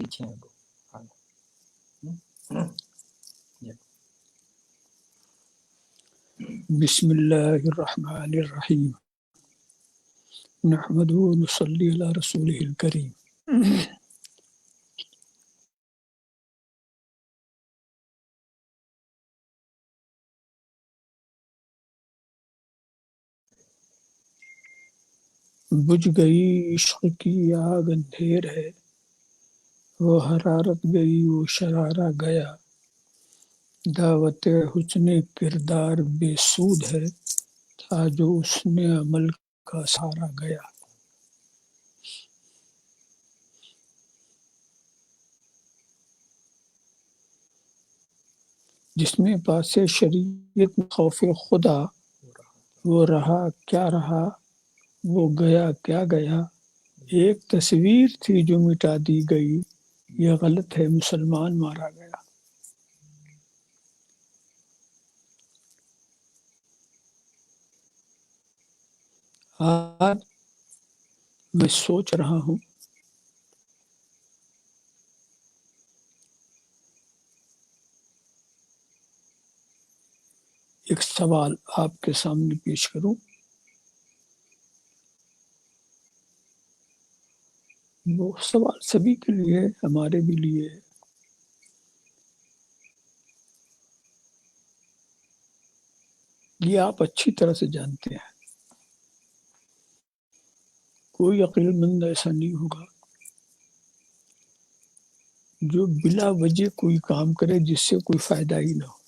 پیچھے ہیں بسم اللہ الرحمن الرحیم نحمدہ و نصلی علی رسولہ الکریم. بجھ گئی عشق کی آگ اندھیر ہے، وہ حرارت گئی وہ شرارہ گیا. دعوت حسن کردار بے سود ہے، تھا جو اس نے عمل کا سہارا گیا. جس میں پاس شریعت خوف خدا، وہ رہا کیا رہا وہ گیا کیا گیا. ایک تصویر تھی جو مٹا دی گئی، یہ غلط ہے مسلمان مارا گیا. آج میں سوچ رہا ہوں ایک سوال آپ کے سامنے پیش کروں. وہ سوال سبھی کے لیے ہے، ہمارے بھی لیے ہے. یہ آپ اچھی طرح سے جانتے ہیں، کوئی عقل مند ایسا نہیں ہوگا جو بلا وجہ کوئی کام کرے جس سے کوئی فائدہ ہی نہ ہو.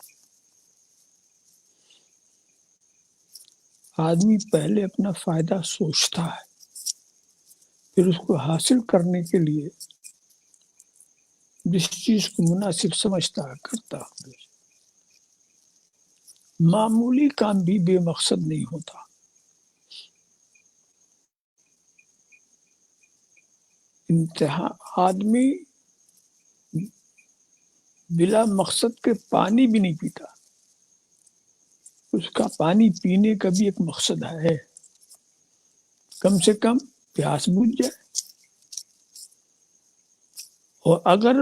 آدمی پہلے اپنا فائدہ سوچتا ہے، پھر اس کو حاصل کرنے کے لیے جس چیز کو مناسب سمجھتا ہے کرتا. معمولی کام بھی بے مقصد نہیں ہوتا. انتہا آدمی بلا مقصد کے پانی بھی نہیں پیتا. اس کا پانی پینے کا بھی ایک مقصد ہے، کم سے کم پیاس بجھ جائے. اور اگر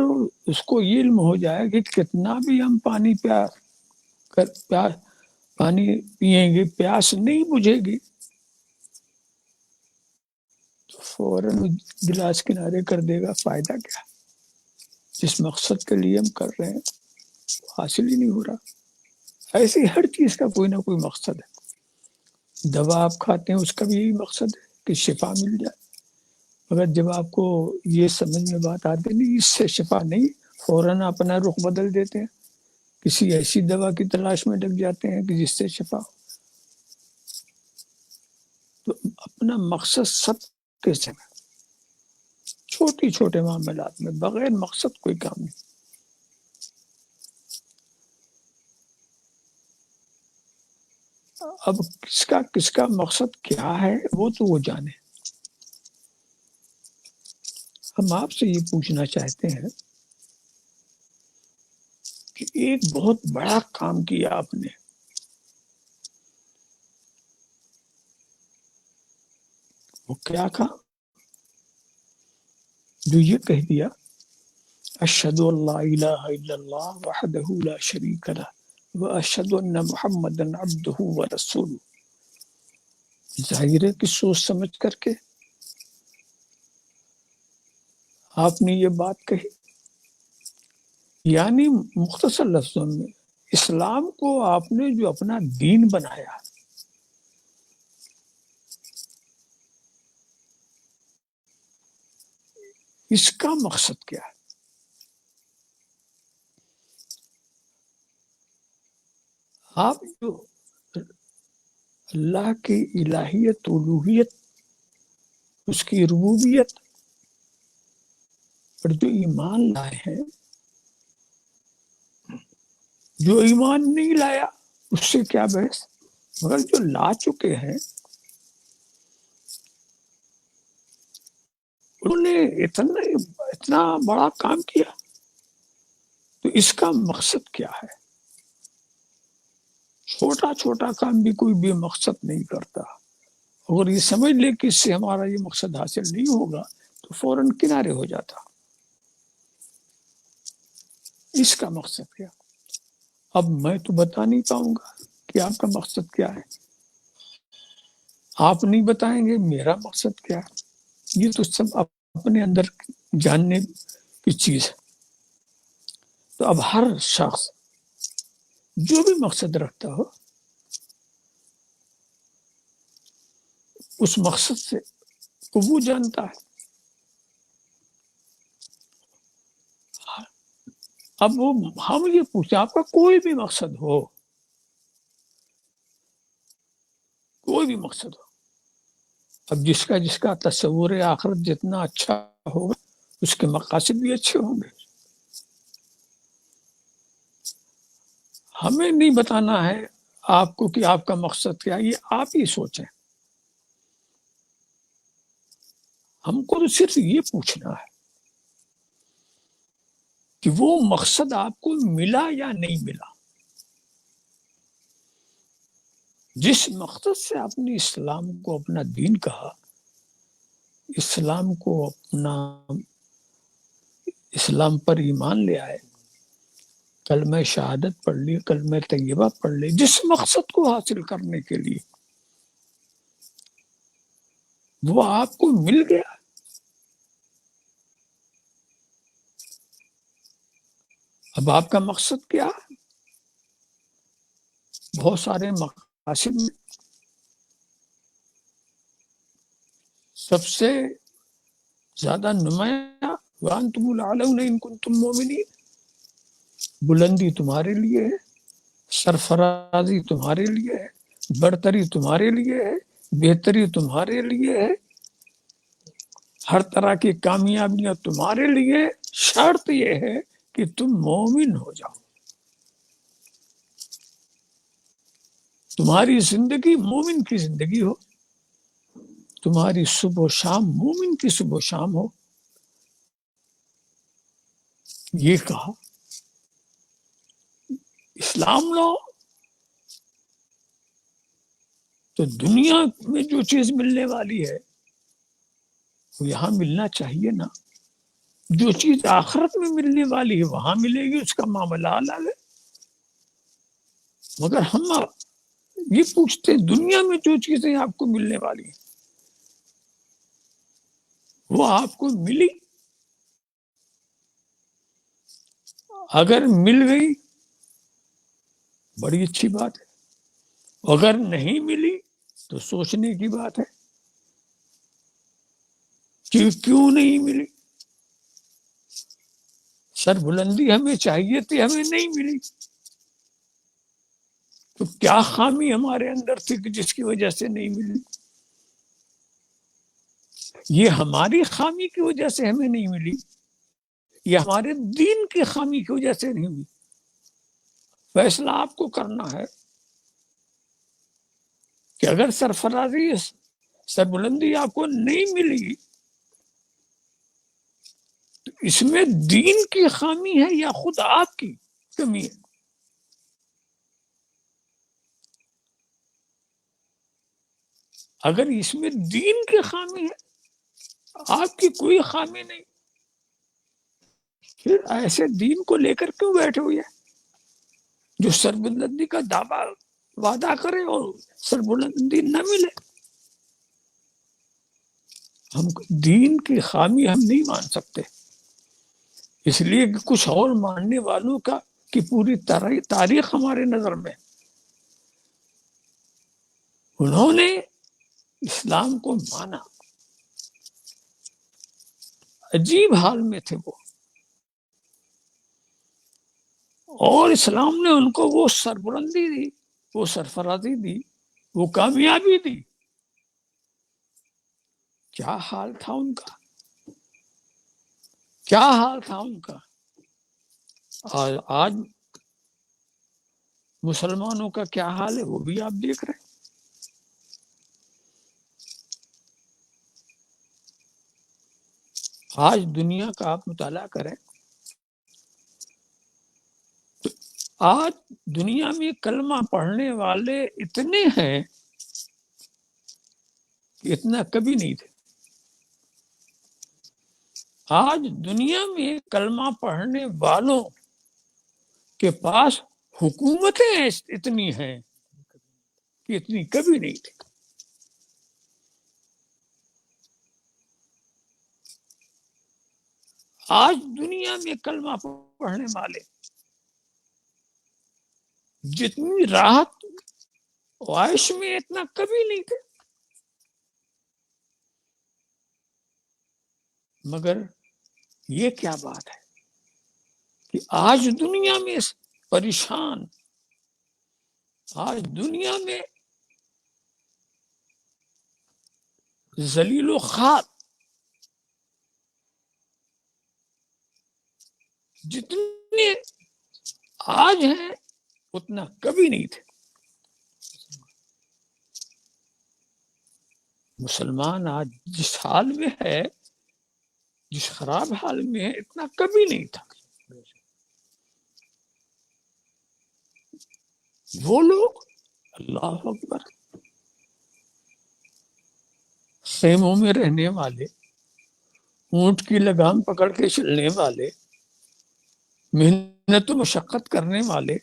اس کو یہ علم ہو جائے کہ کتنا بھی ہم پانی پانی پیئیں گے پیاس نہیں بجھے گی، تو فوراً گلاس کنارے کر دے گا. فائدہ کیا؟ جس مقصد کے لیے ہم کر رہے ہیں حاصل ہی نہیں ہو رہا. ایسے ہر چیز کا کوئی نہ کوئی مقصد ہے. دوا آپ کھاتے ہیں اس کا بھی یہی مقصد ہے کہ شفا مل جائے. مگر جب آپ کو یہ سمجھ میں بات آتی نہیں اس سے شفا نہیں، فوراً اپنا رخ بدل دیتے ہیں، کسی ایسی دوا کی تلاش میں لگ جاتے ہیں کہ جس سے شفا ہو. تو اپنا مقصد سب کے ساتھ چھوٹی چھوٹے معاملات میں بغیر مقصد کوئی کام نہیں. اب کس کا مقصد کیا ہے وہ تو وہ جانے. ہم آپ سے یہ پوچھنا چاہتے ہیں کہ ایک بہت بڑا کام کیا آپ نے، وہ کیا کام؟ جو یہ کہہ دیا اشہد ان لا الہ الا اللہ وحدہ لا شریک لہ واشہد ان محمدا عبدہ ورسولہ. ظاہر ہے کہ سوچ سمجھ کر کے آپ نے یہ بات کہی. یعنی مختصر لفظوں میں اسلام کو آپ نے جو اپنا دین بنایا، اس کا مقصد کیا ہے؟ آپ جو اللہ کی الہیت الوہیت اس کی ربوبیت پر جو ایمان لائے ہیں، جو ایمان نہیں لایا اس سے کیا بحث، مگر جو لا چکے ہیں انہوں نے اتنا بڑا کام کیا. تو اس کا مقصد کیا ہے؟ چھوٹا چھوٹا کام بھی کوئی بے مقصد نہیں کرتا. اگر یہ سمجھ لے کہ اس سے ہمارا یہ مقصد حاصل نہیں ہوگا تو فوراً کنارے ہو جاتا. اس کا مقصد کیا؟ اب میں تو بتا نہیں پاؤں گا کہ آپ کا مقصد کیا ہے، آپ نہیں بتائیں گے میرا مقصد کیا ہے، یہ تو سب اپنے اندر جاننے کی چیز ہے۔ تو اب ہر شخص جو بھی مقصد رکھتا ہو اس مقصد سے تو وہ جانتا ہے۔ اب وہ ہم یہ پوچھیں آپ کا کوئی بھی مقصد ہو، کوئی بھی مقصد ہو، اب جس کا تصور آخرت جتنا اچھا ہوگا اس کے مقاصد بھی اچھے ہوں گے۔ ہمیں نہیں بتانا ہے آپ کو کہ آپ کا مقصد کیا ہے، یہ آپ ہی سوچیں۔ ہم کو تو صرف یہ پوچھنا ہے کہ وہ مقصد آپ کو ملا یا نہیں ملا۔ جس مقصد سے آپ نے اسلام کو اپنا دین کہا، اسلام کو اپنا، اسلام پر ایمان لے آئے، کلمہ شہادت پڑھ لی، کلمہ طیبہ پڑھ لی، جس مقصد کو حاصل کرنے کے لیے وہ آپ کو مل گیا، اب آپ کا مقصد کیا ہے؟ بہت سارے مقاصد میں سب سے زیادہ نمایاں وَأَنْتُمُ الْأَعْلَوْنَ إِن كُنتُم مُؤْمِنِينَ، بلندی تمہارے لیے ہے، سرفرازی تمہارے لیے ہے، برتری تمہارے لیے ہے، بہتری تمہارے لیے ہے، ہر طرح کی کامیابیاں تمہارے لیے، شرط یہ ہے کہ تم مومن ہو جاؤ، تمہاری زندگی مومن کی زندگی ہو، تمہاری صبح و شام مومن کی صبح و شام ہو۔ یہ کہا اسلام لو تو دنیا میں جو چیز ملنے والی ہے وہ یہاں ملنا چاہیے نا، جو چیز آخرت میں ملنے والی ہے وہاں ملے گی، اس کا معاملہ الگ ہے۔ مگر ہم یہ پوچھتے ہیں دنیا میں جو چیزیں آپ کو ملنے والی ہیں وہ آپ کو ملی؟ اگر مل گئی بڑی اچھی بات ہے، اگر نہیں ملی تو سوچنے کی بات ہے کہ کیوں نہیں ملی۔ سر بلندی ہمیں چاہیے تھی، ہمیں نہیں ملی، تو کیا خامی ہمارے اندر تھی کہ جس کی وجہ سے نہیں ملی؟ یہ ہماری خامی کی وجہ سے ہمیں نہیں ملی، یہ ہمارے دین کی خامی کی وجہ سے نہیں ملی؟ فیصلہ آپ کو کرنا ہے کہ اگر سرفرازی، سربلندی آپ کو نہیں ملی تو اس میں دین کی خامی ہے یا خود آپ کی کمی ہے؟ اگر اس میں دین کی خامی ہے، آپ کی کوئی خامی نہیں، پھر ایسے دین کو لے کر کیوں بیٹھے ہوئے ہیں جو سربلندی کا دعویٰ وعدہ کرے اور سربلندی نہ ملے؟ ہم دین کی خامی ہم نہیں مان سکتے، اس لیے کہ کچھ اور ماننے والوں کا کی پوری تاریخ ہمارے نظر میں، انہوں نے اسلام کو مانا، عجیب حال میں تھے وہ، اور اسلام نے ان کو وہ سربلندی دی، وہ سرفرازی دی، وہ کامیابی دی۔ کیا حال تھا ان کا، کیا حال تھا ان کا! آج مسلمانوں کا کیا حال ہے وہ بھی آپ دیکھ رہے ہیں۔ آج دنیا کا آپ مطالعہ کریں، آج دنیا میں کلمہ پڑھنے والے اتنے ہیں کہ اتنا کبھی نہیں تھے۔ آج دنیا میں کلمہ پڑھنے والوں کے پاس حکومتیں اتنی ہیں کہ اتنی کبھی نہیں تھی. آج دنیا میں کلمہ پڑھنے والے جتنی راحت عائش میں اتنا کبھی نہیں تھے. مگر یہ کیا بات ہے کہ آج دنیا میں پریشان، آج دنیا میں ذلیل و خوار جتنے آج ہیں اتنا کبھی نہیں تھے. مسلمان آج جس حال میں ہے، جس خراب حال میں ہے، اتنا کبھی نہیں تھا. وہ لوگ اللہ اکبر خیموں میں رہنے والے، اونٹ کی لگام پکڑ کے چلنے والے، محنت و مشقت کرنے والے،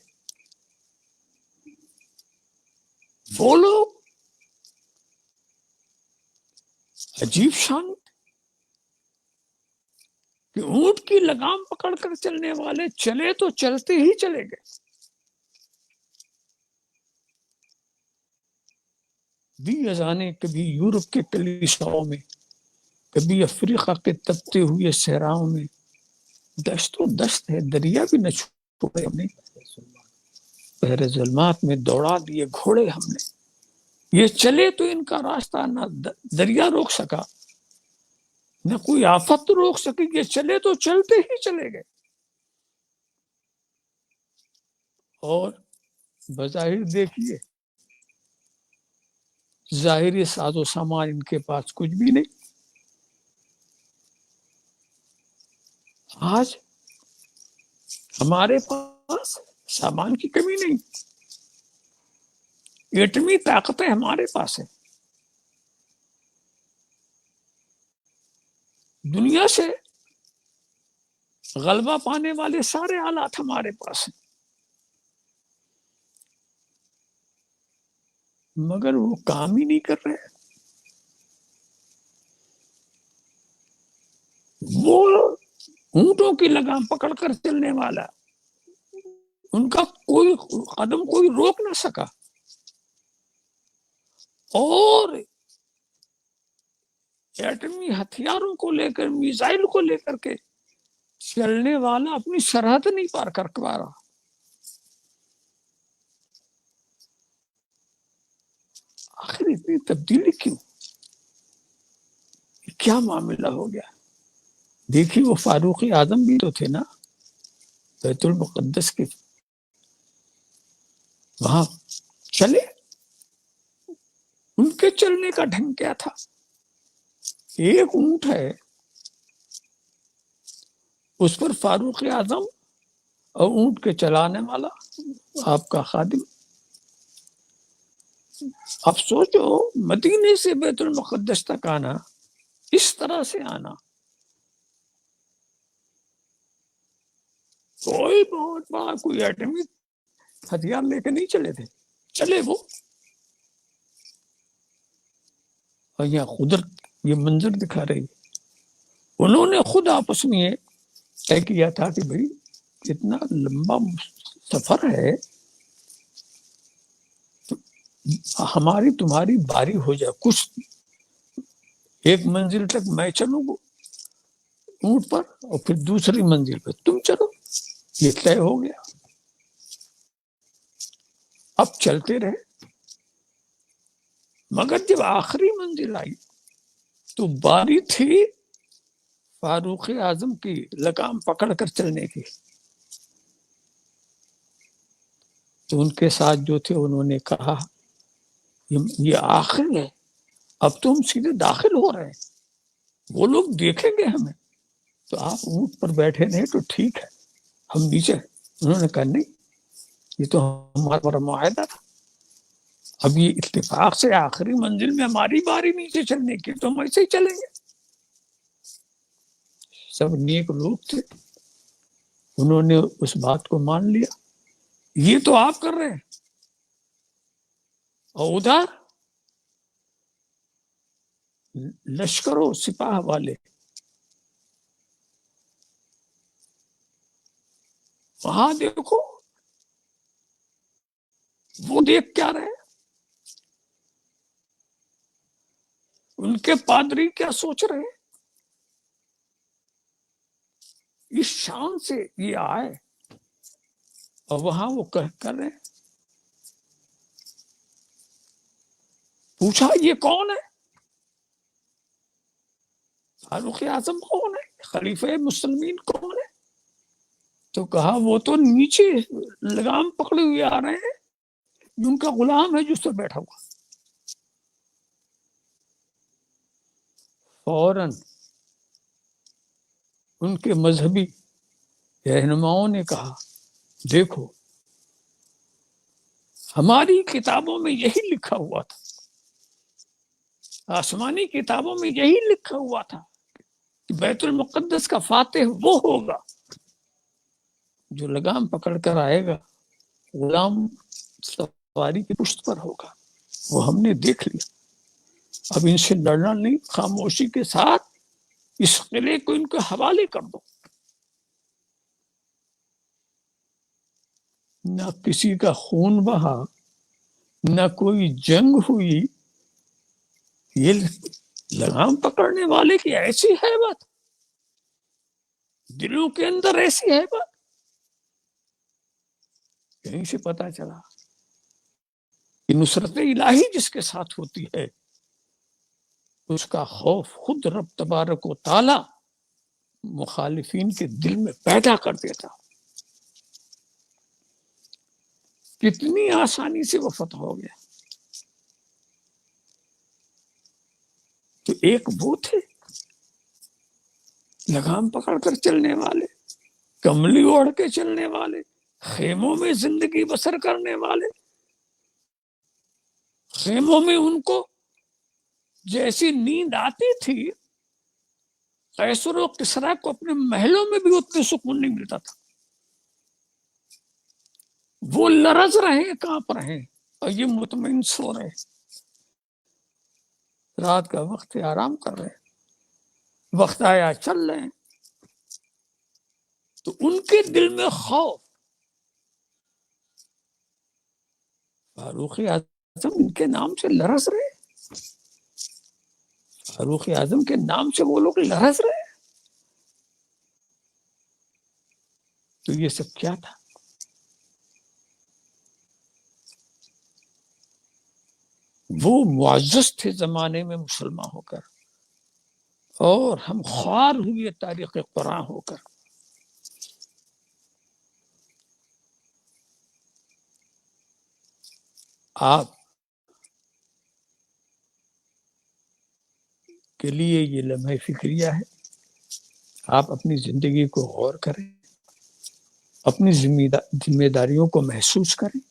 وہ لوگ عجیب شان کہ اونٹ کی لگام پکڑ کر چلنے والے چلے تو چلتے ہی چلے گئے. بھی اذانیں کبھی یورپ کے کلیساؤں میں، کبھی افریقہ کے تپتے ہوئے صحراؤں میں. دشت و دشت ہے، دریا بھی نہ چھوڑے ہم نے، بحر ظلمات میں دوڑا دیے گھوڑے ہم نے. یہ چلے تو ان کا راستہ نہ دریا روک سکا، نہ کوئی آفت روک سکی. یہ چلے تو چلتے ہی چلے گئے. اور بظاہر دیکھیے ظاہری ساز و سامان ان کے پاس کچھ بھی نہیں. آج ہمارے پاس سامان کی کمی نہیں، ایٹمی طاقتیں ہمارے پاس ہیں، دنیا سے غلبہ پانے والے سارے آلات ہمارے پاس ہیں، مگر وہ کام ہی نہیں کر رہے. وہ اونٹوں کی لگام پکڑ کر چلنے والا، ان کا کوئی قدم کوئی روک نہ سکا. اور ایٹمی ہتھیاروں کو لے کر، میزائل کو لے کر کے چلنے والا اپنی سرحد نہیں پار کر پا رہا. آخر اتنی تبدیلی کیوں؟ کیا معاملہ ہو گیا؟ دیکھیے وہ فاروق اعظم بھی تو تھے نا، بیت المقدس کے وہاں چلے. ان کے چلنے کا ڈھنگ کیا تھا؟ ایک اونٹ ہے، اس پر فاروق اعظم اور اونٹ کے چلانے والا آپ کا خادم. اب سوچو مدینے سے بیت المقدس تک آنا، اس طرح سے آنا، کوئی بہت بڑا کوئی ایٹمی ہتھیار لے کے نہیں چلے تھے، چلے وہ. اور یہاں قدرت یہ منظر دکھا رہی ہے. انہوں نے خود آپس میں یہ طے کیا تھا کہ بھئی اتنا لمبا سفر ہے، ہماری تمہاری باری ہو جائے، کچھ ایک منزل تک میں چلوں گا اونٹ پر، اور پھر دوسری منزل پہ تم چلو. یہ طے ہو گیا. اب چلتے رہے، مگر جب آخری منزل آئی تو باری تھی فاروق اعظم کی لگام پکڑ کر چلنے کی. تو ان کے ساتھ جو تھے انہوں نے کہا یہ آخر ہے، اب تو ہم سیدھے داخل ہو رہے ہیں، وہ لوگ دیکھیں گے ہمیں. تو آپ اونٹ پر بیٹھے نہیں تو ٹھیک ہے، ہم نیچے. انہوں نے کہا نہیں، یہ تو ہمارا بڑا معاہدہ تھا، اب یہ اتفاق سے آخری منزل میں ہماری باری نیچے چلنے کی، تو ہم ایسے ہی چلیں گے. سب نیک لوگ تھے، انہوں نے اس بات کو مان لیا. یہ تو آپ کر رہے ہیں، اور ادھر لشکروں سپاہ والے وہاں دیکھو وہ دیکھ کیا رہے، ان کے پادری کیا سوچ رہے ہیں، اس شان سے یہ آئے اور وہاں وہ کر رہے ہیں۔ پوچھا یہ کون ہے، فاروق اعظم کون ہے، خلیفہ مسلمین کون ہے؟ تو کہا وہ تو نیچے لگام پکڑے ہوئے آ رہے ہیں، ان کا غلام ہے جو اس پر بیٹھا ہوا۔ فوراً ان کے مذہبی رہنماؤں نے کہا دیکھو ہماری کتابوں میں یہی لکھا ہوا تھا، آسمانی کتابوں میں یہی لکھا ہوا تھا کہ بیت المقدس کا فاتح وہ ہوگا جو لگام پکڑ کر آئے گا، غلام سواری کی پشت پر ہوگا۔ وہ ہم نے دیکھ لیا، اب ان سے لڑنا نہیں، خاموشی کے ساتھ اس قلعے کو ان کے حوالے کر دو۔ نہ کسی کا خون بہا، نہ کوئی جنگ ہوئی، یہ لگام پکڑنے والے کی ایسی ہیبت، دلوں کے اندر ایسی ہیبت، یہیں سے پتا چلا کہ نصرت الہی جس کے ساتھ ہوتی ہے اس کا خوف خود رب تبارک و تعالی مخالفین کے دل میں پیدا کر دیتا۔ کتنی آسانی سے وہ فتح ہو گیا۔ تو ایک وہ تھے لگام پکڑ کر چلنے والے، کملی اوڑھ کے چلنے والے، خیموں میں زندگی بسر کرنے والے، خیموں میں ان کو جیسی نیند آتی تھی، قیصر و کسریٰ کو اپنے محلوں میں بھی اتنے سکون نہیں ملتا تھا۔ وہ لرز رہے، کانپ رہے، اور یہ مطمئن سو رہے، رات کا وقت ہے آرام کر رہے، وقت آیا چل رہے ہیں۔ تو ان کے دل میں خوف، فاروق اعظم ان کے نام سے لرز رہے، فاروق اعظم کے نام سے وہ لوگ لرز رہے۔ تو یہ سب کیا تھا؟ وہ معزز تھے زمانے میں مسلمان ہو کر، اور ہم خوار ہوئے تاریخ قرآن ہو کر۔ آپ کے لیے یہ لمحہ فکریہ ہے، آپ اپنی زندگی کو غور کریں، اپنی ذمہ داریوں کو محسوس کریں۔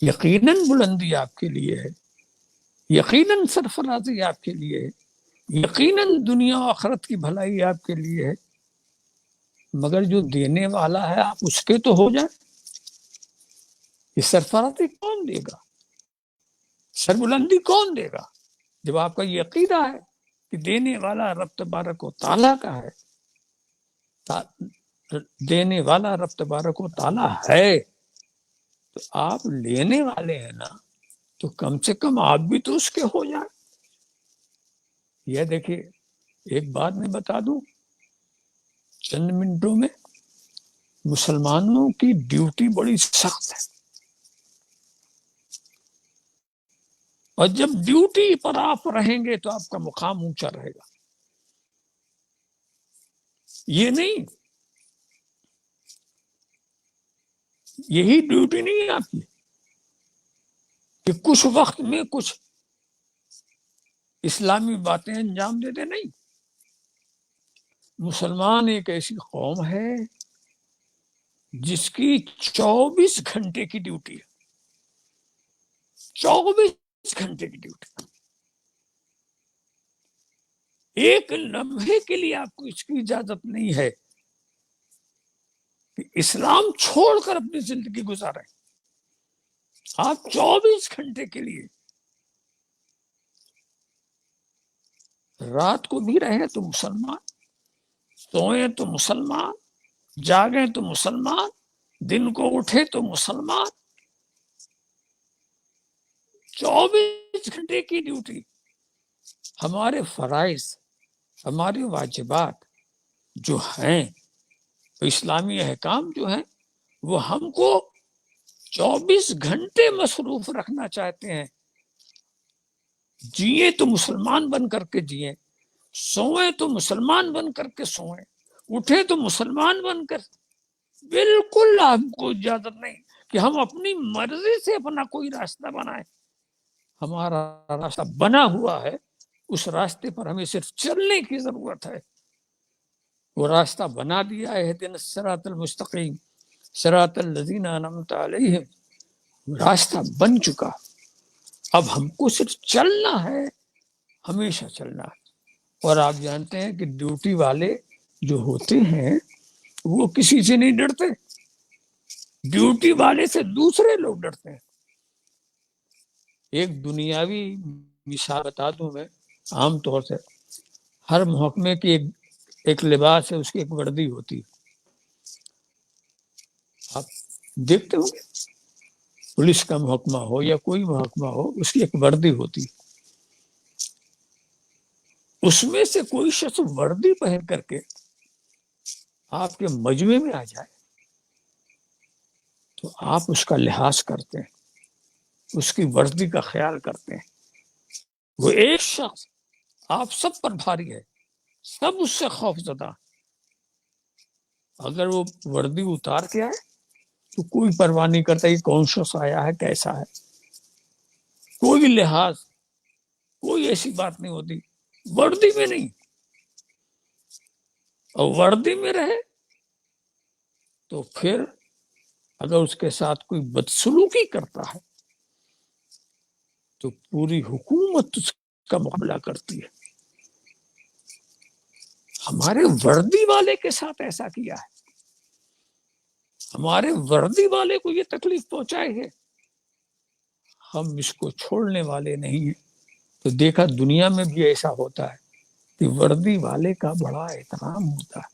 یقیناً بلندی آپ کے لیے ہے، یقیناً سرفرازی آپ کے لیے ہے، یقیناً دنیا و آخرت کی بھلائی آپ کے لیے ہے، مگر جو دینے والا ہے آپ اس کے تو ہو جائیں۔ یہ سرفرازی کون دے گا، سربلندی کون دے گا؟ جب آپ کا یہ عقیدہ ہے کہ دینے والا رب تبارک و تعالیٰ کا ہے، دینے والا رب تبارک و تعالیٰ ہے، تو آپ لینے والے ہیں نا، تو کم سے کم آپ بھی تو اس کے ہو جائیں۔ یہ دیکھیے ایک بات میں بتا دوں، چند منٹوں میں مسلمانوں کی ڈیوٹی بڑی سخت ہے، اور جب ڈیوٹی پر آپ رہیں گے تو آپ کا مقام اونچا رہے گا۔ یہ نہیں، یہی ڈیوٹی نہیں ہے آپ کی کہ کچھ وقت میں کچھ اسلامی باتیں انجام دے دے، نہیں۔ مسلمان ایک ایسی قوم ہے جس کی 24 گھنٹے کی ڈیوٹی ہے، 24 گھنٹے کی ڈیوٹی۔ ایک لمحے کے لیے آپ کو اس کی اجازت نہیں ہے کہ اسلام چھوڑ کر اپنی زندگی گزاریں. آپ 24 گھنٹے کے لیے رات کو بھی رہیں تو مسلمان، سوئیں تو مسلمان، جاگیں تو مسلمان، دن کو اٹھے تو مسلمان. 24 گھنٹے کی ڈیوٹی. ہمارے فرائض، ہمارے واجبات جو ہیں، اسلامی احکام جو ہیں، وہ ہم کو 24 گھنٹے مصروف رکھنا چاہتے ہیں. جیے تو مسلمان بن کر کے جیے، سوئیں تو مسلمان بن کر کے سوئیں، اٹھے تو مسلمان بن کر. بالکل ہم کو اجازت نہیں کہ ہم اپنی مرضی سے اپنا کوئی راستہ بنائیں. ہمارا راستہ بنا ہوا ہے، اس راستے پر ہمیں صرف چلنے کی ضرورت ہے. وہ راستہ بنا دیا ہے، اہدنا الصراط المستقیم صراط الذین انعمت علیہم. راستہ بن چکا، اب ہم کو صرف چلنا ہے، ہمیشہ چلنا ہے. اور آپ جانتے ہیں کہ ڈیوٹی والے جو ہوتے ہیں وہ کسی سے نہیں ڈرتے. ڈیوٹی والے سے دوسرے لوگ ڈرتے ہیں. ایک دنیاوی مثال بتا دوں میں. عام طور سے ہر محکمے کی ایک لباس ہے، اس کی ایک وردی ہوتی ہے. آپ دیکھتے ہوں گے، پولیس کا محکمہ ہو یا کوئی محکمہ ہو، اس کی ایک وردی ہوتی ہے. اس میں سے کوئی شخص وردی پہن کر کے آپ کے مجمع میں آ جائے تو آپ اس کا لحاظ کرتے ہیں، اس کی وردی کا خیال کرتے ہیں. وہ ایک شخص آپ سب پر بھاری ہے، سب اس سے خوف زدہ. اگر وہ وردی اتار کے آئے تو کوئی پرواہ نہیں کرتا کہ کون شخص آیا ہے، کیسا ہے. کوئی لحاظ، کوئی ایسی بات نہیں ہوتی. وردی میں نہیں، اور وردی میں رہے تو پھر اگر اس کے ساتھ کوئی بدسلوکی کرتا ہے تو پوری حکومت اس کا مقابلہ کرتی ہے. ہمارے وردی والے کے ساتھ ایسا کیا ہے، ہمارے وردی والے کو یہ تکلیف پہنچائی ہے، ہم اس کو چھوڑنے والے نہیں ہیں. تو دیکھا دنیا میں بھی ایسا ہوتا ہے کہ وردی والے کا بڑا احترام ہوتا ہے.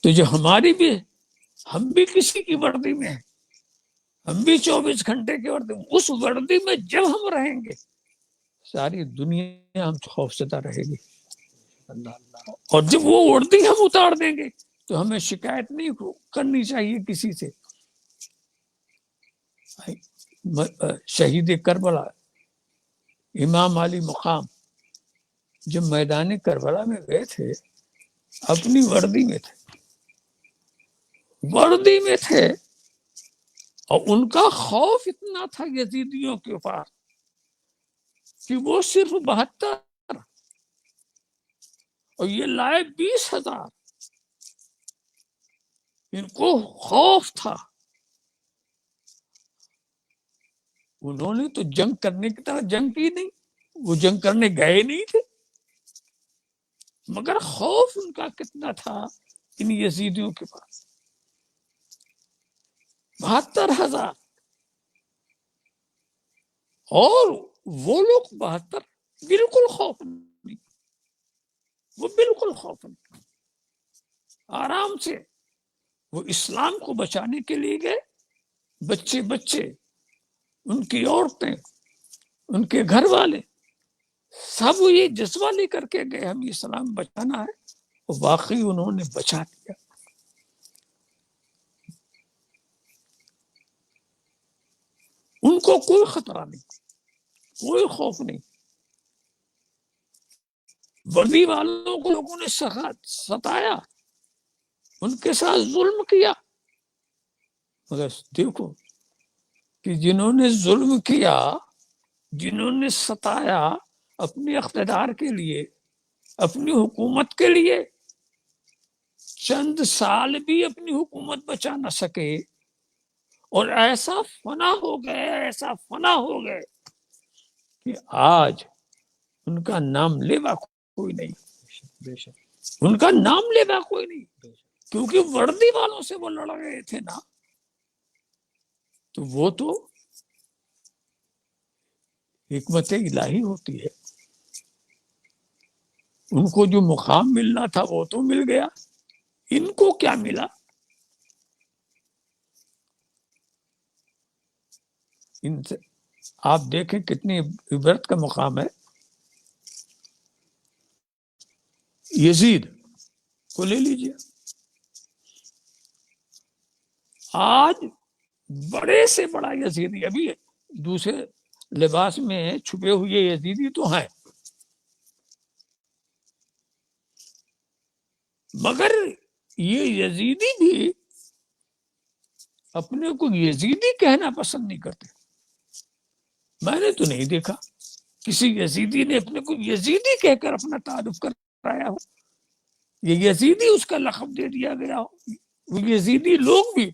تو جو ہماری بھی، ہم بھی کسی کی وردی میں ہیں، ہم بھی 24 گھنٹے کی وردی میں. اس وردی میں جب ہم رہیں گے ساری دنیا ہم خوف زدہ رہے گی. اور جب وہ وردی ہم اتار دیں گے تو ہمیں شکایت نہیں کرنی چاہیے کسی سے. شہید کربلا امام علی مقام جب میدان کربلا میں گئے تھے، اپنی وردی میں تھے، وردی میں تھے، اور ان کا خوف اتنا تھا یزیدیوں کے اوپر کہ وہ صرف 72 اور یہ لائے 20,000. ان کو خوف تھا. انہوں نے تو جنگ کرنے کی طرح جنگ کی نہیں، وہ جنگ کرنے گئے نہیں تھے، مگر خوف ان کا کتنا تھا ان یزیدیوں کے پاس. 72,000 اور وہ لوگ 72 بالکل خوف نہیں، وہ بالکل خوف نہیں. آرام سے وہ اسلام کو بچانے کے لیے گئے. بچے بچے، ان کی عورتیں، ان کے گھر والے، سب یہ جذبہ لے کر کے گئے ہم اسلام بچانا ہے. اور واقعی انہوں نے بچا دیا. ان کو کوئی خطرہ نہیں، کوئی خوف نہیں. وردی والوں کو لوگوں نے ستایا، ان کے ساتھ ظلم کیا، مگر دیکھو کہ جنہوں نے ظلم کیا، جنہوں نے ستایا، اپنے اقتدار کے لیے، اپنی حکومت کے لیے چند سال بھی اپنی حکومت بچا نہ سکے، اور ایسا فنا ہو گئے، ایسا فنا ہو گئے کہ آج ان کا نام لیوا کوئی نہیں. ان کا نام لیوا کوئی نہیں. کیونکہ وردی والوں سے وہ لڑ رہے تھے نا، تو وہ تو حکمت الہی ہوتی ہے، ان کو جو مقام ملنا تھا وہ تو مل گیا، ان کو کیا ملا؟ ان سے آپ دیکھیں کتنی عبرت کا مقام ہے۔ یزید کو لے لیجیے، آج بڑے سے بڑا یزیدی، ابھی دوسرے لباس میں چھپے ہوئے یزیدی تو ہیں، مگر یہ یزیدی بھی اپنے کو یزیدی کہنا پسند نہیں کرتے۔ میں نے تو نہیں دیکھا کسی یزیدی نے اپنے کو یزیدی کہہ کر اپنا تعارف کرایا ہو، یہ یزیدی اس کا لقب دے دیا گیا ہو۔ وہ یزیدی لوگ بھی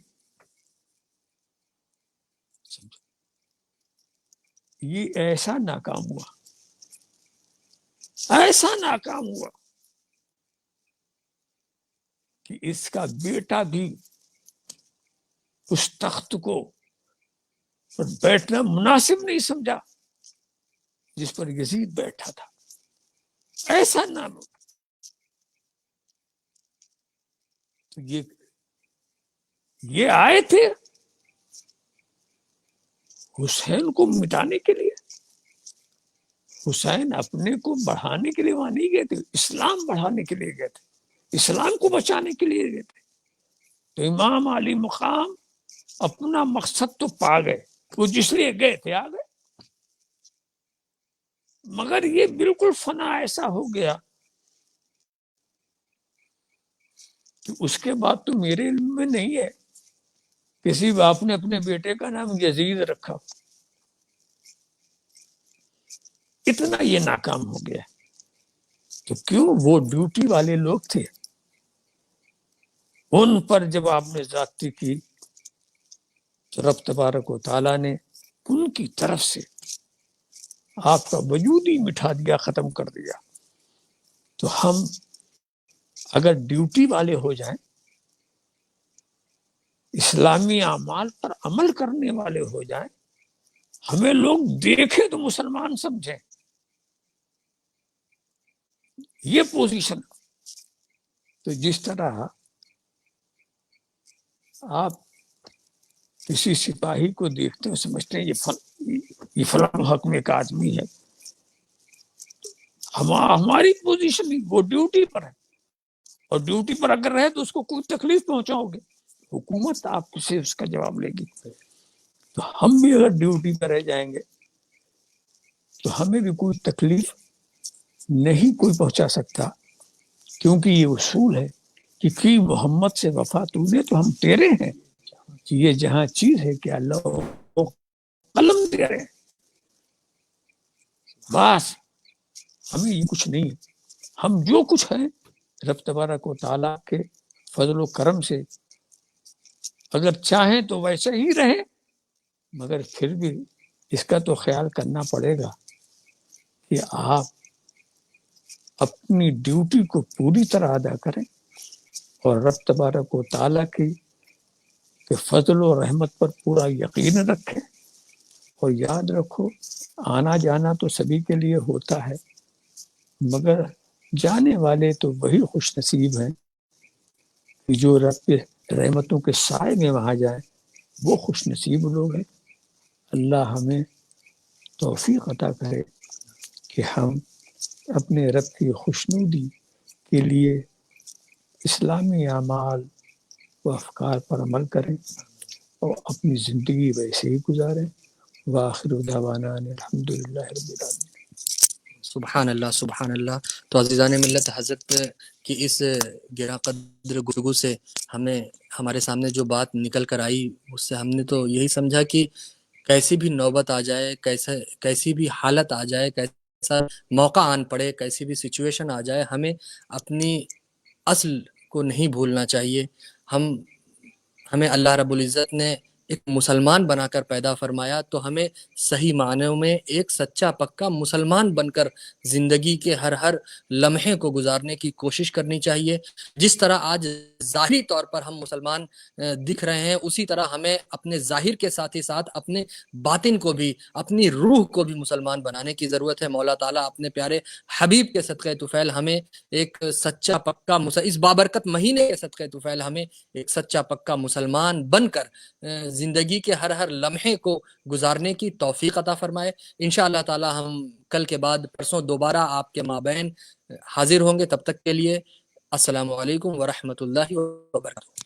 یہ ایسا ناکام ہوا، ایسا ناکام ہوا کہ اس کا بیٹا بھی اس تخت کو پر بیٹھنا مناسب نہیں سمجھا جس پر یزید بیٹھا تھا، ایسا نام۔ تو یہ آئے تھے حسین کو مٹانے کے لیے، حسین اپنے کو بڑھانے کے لیے وہاں نہیں گئے تھے، اسلام بڑھانے کے لیے گئے تھے، اسلام کو بچانے کے لیے گئے تھے۔ تو امام علی مقام اپنا مقصد تو پا گئے، وہ جس لیے گئے تھے آ گئے، مگر یہ بالکل فنا ایسا ہو گیا کہ اس کے بعد تو میرے علم میں نہیں ہے کسی باپ نے اپنے بیٹے کا نام یزید رکھا، اتنا یہ ناکام ہو گیا۔ تو کیوں؟ وہ ڈیوٹی والے لوگ تھے، ان پر جب آپ نے زیادتی کی تو رب تبارک و تعالیٰ نے ان کی طرف سے آپ کا وجود ہی مٹھا دیا، ختم کر دیا۔ تو ہم اگر ڈیوٹی والے ہو جائیں، اسلامی اعمال پر عمل کرنے والے ہو جائیں، ہمیں لوگ دیکھیں تو مسلمان سمجھیں، یہ پوزیشن۔ تو جس طرح آپ کسی سپاہی کو دیکھتے ہیں سمجھتے ہیں یہ فلاں حق میں ایک آدمی ہے، ہماری پوزیشن وہ ڈیوٹی پر ہے، اور ڈیوٹی پر اگر رہے تو اس کو کوئی تکلیف پہنچاؤ گے، حکومت آپ سے اس کا جواب لے گی۔ تو ہم بھی اگر ڈیوٹی پر رہ جائیں گے تو ہمیں بھی کوئی تکلیف نہیں کوئی پہنچا سکتا، کیونکہ یہ اصول ہے کہ کی محمد سے وفا تو نے تو ہم تیرے ہیں، یہ جہاں چیز ہے کہ اللہ قلم تیرے، بس ہمیں یہ کچھ نہیں، ہم جو کچھ ہیں رب تبارک و تعالیٰ کے فضل و کرم سے اگر چاہیں تو ویسے ہی رہیں، مگر پھر بھی اس کا تو خیال کرنا پڑے گا کہ آپ اپنی ڈیوٹی کو پوری طرح ادا کریں اور رب تبارک و تعالیٰ کی کہ فضل و رحمت پر پورا یقین رکھیں، اور یاد رکھو آنا جانا تو سبھی کے لیے ہوتا ہے، مگر جانے والے تو وہی خوش نصیب ہیں کہ جو رب کے رحمتوں کے سائے میں وہاں جائیں، وہ خوش نصیب لوگ ہیں۔ اللہ ہمیں توفیق عطا کرے کہ ہم اپنے رب کی خوشنودی کے لیے اسلامی اعمال و افکار پر عمل کریں اور اپنی زندگی ویسے ہی گزاریں۔ وآخر دعوانا الحمدللہ رب العالمین۔ سبحان اللہ، سبحان اللہ۔ تو عزیزان ملت، حضرت کی اس گراں قدر گفتگو سے ہمیں ہمارے سامنے جو بات نکل کر آئی، اس سے ہم نے تو یہی سمجھا کہ کیسی بھی نوبت آ جائے، کیسی بھی حالت آ جائے، کیسا موقع آن پڑے، کیسی بھی سچویشن آ جائے، ہمیں اپنی اصل کو نہیں بھولنا چاہیے۔ ہمیں اللہ رب العزت نے ایک مسلمان بنا کر پیدا فرمایا، تو ہمیں صحیح معنوں میں ایک سچا پکا مسلمان بن کر زندگی کے ہر ہر لمحے کو گزارنے کی کوشش کرنی چاہیے۔ جس طرح آج ظاہری طور پر ہم مسلمان دکھ رہے ہیں، اسی طرح ہمیں اپنے ظاہر کے ساتھ ہی ساتھ اپنے باطن کو بھی، اپنی روح کو بھی مسلمان بنانے کی ضرورت ہے۔ مولا تعالیٰ اپنے پیارے حبیب کے صدقہ طفیل ہمیں ایک سچا پکا اس بابرکت مہینے کے صدقہ طفیل ہمیں ایک سچا پکا مسلمان بن کر زندگی کے ہر ہر لمحے کو گزارنے کی توفیق عطا فرمائے۔ انشاءاللہ تعالی ہم کل کے بعد پرسوں دوبارہ آپ کے مابین حاضر ہوں گے۔ تب تک کے لیے السلام علیکم ورحمۃ اللہ وبرکاتہ۔